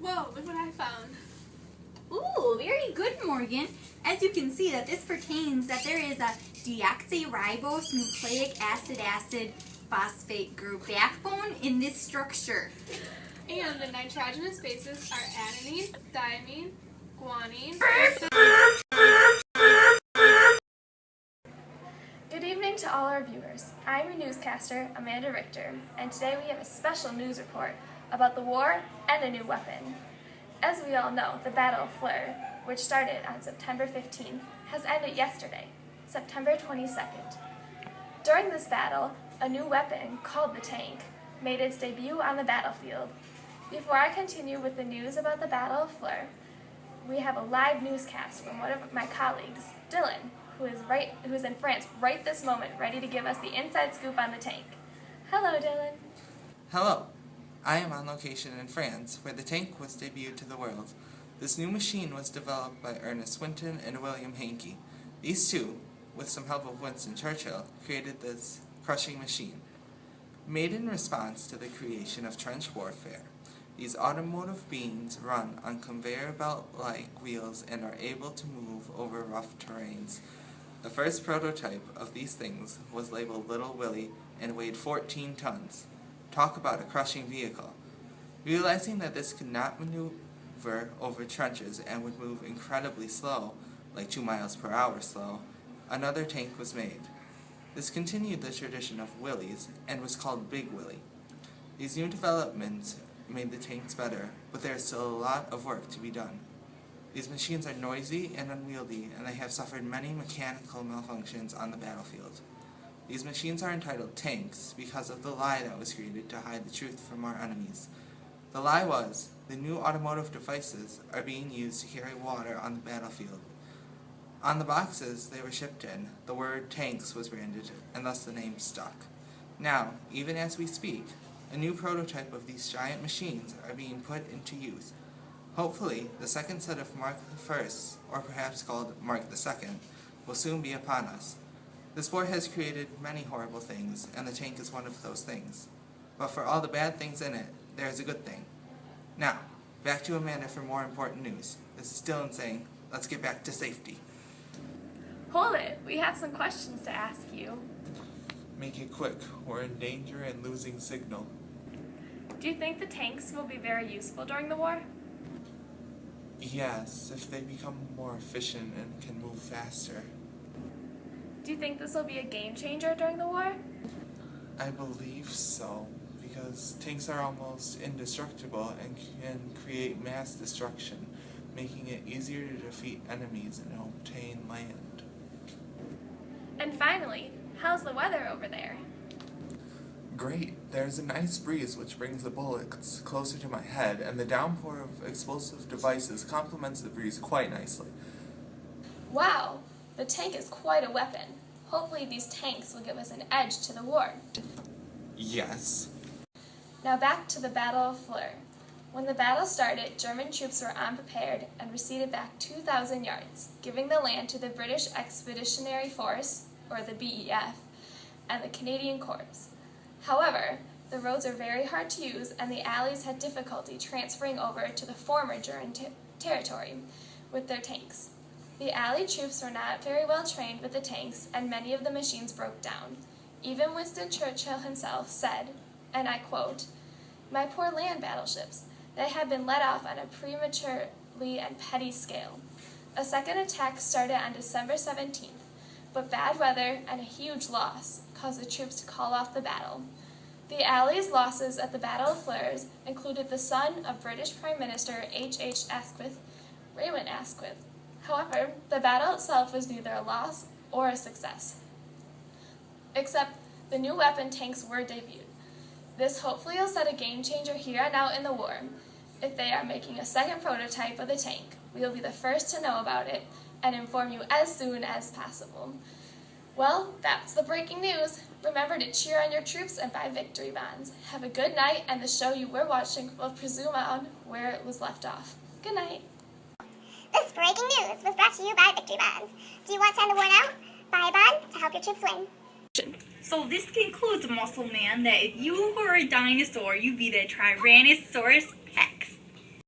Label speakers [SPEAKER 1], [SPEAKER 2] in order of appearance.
[SPEAKER 1] Whoa, look what I found.
[SPEAKER 2] Ooh, very good, Morgan. As you can see, that this pertains that there is a deoxyribose nucleic acid phosphate group backbone in this structure.
[SPEAKER 1] And the nitrogenous bases are adenine, diamine, guanine.
[SPEAKER 3] Good evening to all our viewers. I'm your newscaster, Amanda Richter, and today we have a special news report about the war and a new weapon. As we all know, the Battle of Fleur, which started on September 15th, has ended yesterday, September 22nd. During this battle, a new weapon, called the tank, made its debut on the battlefield. Before I continue with the news about the Battle of Fleur, we have a live newscast from one of my colleagues, Dylan, who is in France right this moment, ready to give us the inside scoop on the tank. Hello, Dylan.
[SPEAKER 4] Hello. I am on location in France, where the tank was debuted to the world. This new machine was developed by Ernest Swinton and William Hankey. These two, with some help of Winston Churchill, created this crushing machine. Made in response to the creation of trench warfare, these automotive beams run on conveyor belt-like wheels and are able to move over rough terrains. The first prototype of these things was labeled Little Willie and weighed 14 tons. Talk about a crushing vehicle. Realizing that this could not maneuver over trenches and would move incredibly slow, like 2 miles per hour slow, another tank was made. This continued the tradition of Willies and was called Big Willie. These new developments made the tanks better, but there is still a lot of work to be done. These machines are noisy and unwieldy, and they have suffered many mechanical malfunctions on the battlefield. These machines are entitled tanks because of the lie that was created to hide the truth from our enemies. The lie was, the new automotive devices are being used to carry water on the battlefield. On the boxes they were shipped in, the word tanks was branded, and thus the name stuck. Now, even as we speak, a new prototype of these giant machines are being put into use. Hopefully, the second set of Mark I, or perhaps called Mark II, will soon be upon us. This war has created many horrible things, and the tank is one of those things. But for all the bad things in it, there is a good thing. Now, back to Amanda for more important news. This is Dylan saying, let's get back to safety.
[SPEAKER 3] Hold it, we have some questions to ask you.
[SPEAKER 4] Make it quick, we're in danger and losing signal.
[SPEAKER 3] Do you think the tanks will be very useful during the war?
[SPEAKER 4] Yes, if they become more efficient and can move faster.
[SPEAKER 3] Do you think this will be a game changer during the war?
[SPEAKER 4] I believe so, because tanks are almost indestructible and can create mass destruction, making it easier to defeat enemies and obtain land.
[SPEAKER 3] And finally, how's the weather over there?
[SPEAKER 4] Great. There's a nice breeze which brings the bullets closer to my head, and the downpour of explosive devices complements the breeze quite nicely.
[SPEAKER 3] Wow, the tank is quite a weapon. Hopefully these tanks will give us an edge to the war.
[SPEAKER 4] Yes.
[SPEAKER 3] Now back to the Battle of Fleur. When the battle started, German troops were unprepared and receded back 2,000 yards, giving the land to the British Expeditionary Force, or the BEF, and the Canadian Corps. However, the roads are very hard to use, and the Allies had difficulty transferring over to the former German territory with their tanks. The Allied troops were not very well trained with the tanks, and many of the machines broke down. Even Winston Churchill himself said, and I quote, "My poor land battleships, they had been let off on a prematurely and petty scale." A second attack started on December 17th, but bad weather and a huge loss caused the troops to call off the battle. The Allies' losses at the Battle of Flers included the son of British Prime Minister H.H. Asquith, Raymond Asquith. However, the battle itself was neither a loss or a success. Except the new weapon tanks were debuted. This hopefully will set a game changer here and out in the war. If they are making a second prototype of the tank, we will be the first to know about it and inform you as soon as possible. Well, that's the breaking news. Remember to cheer on your troops and buy victory bonds. Have a good night, and the show you were watching will presume on where it was left off. Good night.
[SPEAKER 5] This breaking news was brought to you by Victory Bonds. Do you want to end the war now? Buy a bond to help your troops win.
[SPEAKER 2] So this concludes, Muscle Man, that if you were a dinosaur, you'd be the Tyrannosaurus